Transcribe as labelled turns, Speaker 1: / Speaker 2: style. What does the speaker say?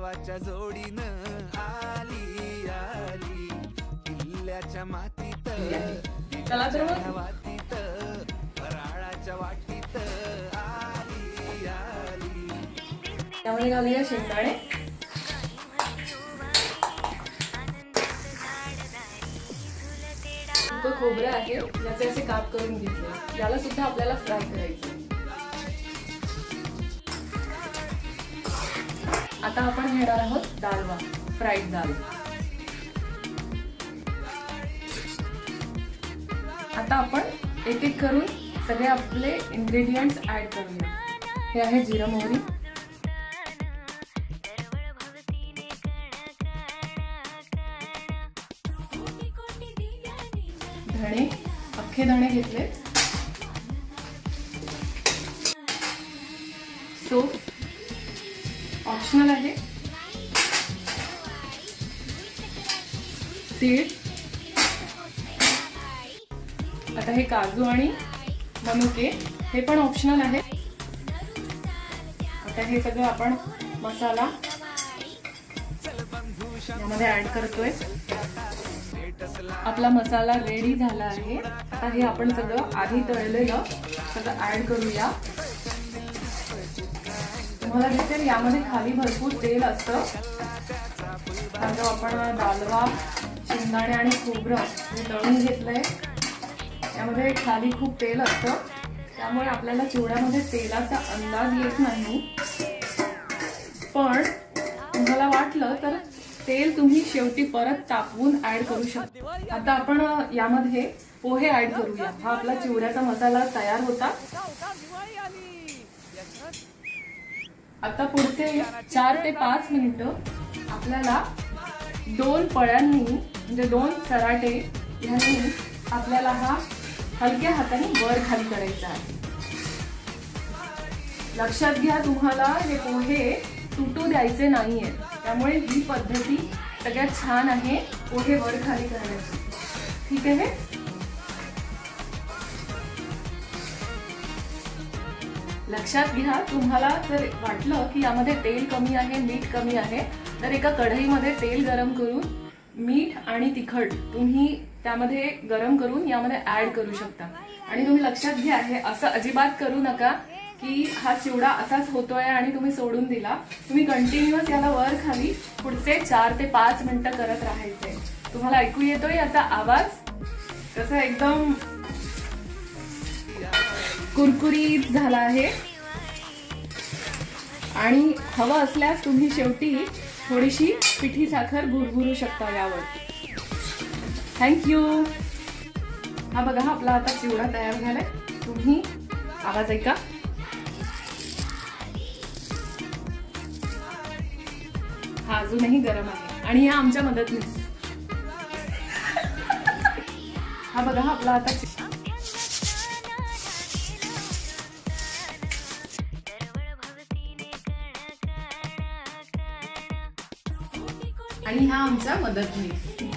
Speaker 1: गावाच्या जोडीनं आली आली किल्ल्याच्या मातीत
Speaker 2: चला तर
Speaker 1: वातीत फराळाच्या वाटीत आली आली.
Speaker 2: त्यामध्ये घालूया शेंगदाणे, सुकं खोबरं आहे याचे असे काप करून घेतले, याला सुद्धा आपल्याला फ्राय करायचं. आता आपण घेणार आहोत दालवा, फ्राईड दाल. आता आपण एक एक करून सगळे आपले इन्ग्रेडियंट्स ऍड करूया. हे आहे जिरा मोहरी, धणे, अख्खे धणे घेतले, सोप ऑप्शनल आहे, तीळ, आता हे काजू आणि मनुके हे पण ऑप्शनल आहे. आता हे सगळं आपण मसाला यामध्ये ऍड करतोय. आपला मसाला रेडी झाला आहे. आता हे आपण सगळं आधी तळलेलं सगळं ऍड करूया. तुम्हाला दिसेल यामध्ये खाली भरपूर तेल असतं, कारण आपण दालवा, शेंगदाणे आणि खोबरं हे तळून घेतलंय. यामध्ये खाली खूप तेल असतं, त्यामुळे आपल्याला चिवड्यामध्ये तेलाचा अंदाज येत नाही. पण तुम्हाला वाटलं तर तेल तुम्ही शेवटी परत तापवून ऍड करू शकता. आता आपण यामध्ये पोहे ऍड करूया. हा आपला चिवड्याचा मसाला तयार होता. आता पुढचे 4 ते 5 मिनिटं आपल्याला 2 पळ्यांनी म्हणजे 2 सराटे ह्यांनी आपल्याला हा हलक्या हाताने वर खाली करायचा आहे. लक्षात घ्या, तुम्हाला हे पोहे तुटू द्यायचे नाहीये, त्यामुळे ही पद्धती सगळ्यात छान आहे पोहे वर खाली करण्याची. ठीक आहे. लक्षात घ्या, तुम्हाला जर वाटलं की यामध्ये तेल कमी आहे, मीठ कमी आहे, तर एका कढईमध्ये तेल गरम करून मीठ आणि तिखट तुम्ही त्यामध्ये गरम करून यामध्ये ऍड करू शकता. आणि तुम्ही लक्षात घ्या, हे असं अजिबात करू नका की हा चिवडा असाच होतोय आणि तुम्ही सोडून दिला. तुम्ही कंटिन्युअस याला वर खाली पुढचे 4 ते 5 मिनिटं करत राहायचे. तुम्हाला ऐकू येतोय याचा आवाज कसा एकदम कुरकुरीत झाला आहे. आणि हवं असल्यास तुम्ही शेवटी थोडीशी पिठी साखर भुरभुरू शकता यावर. थँक्यू. हा बघा, आपला आता चिवडा तयार झालाय. तुम्ही आवाज ऐका. हा अजूनही गरम आहे आणि या आमच्या मदतीने. हा बघा, आपला आता आणि हा आमच्या मदतीने.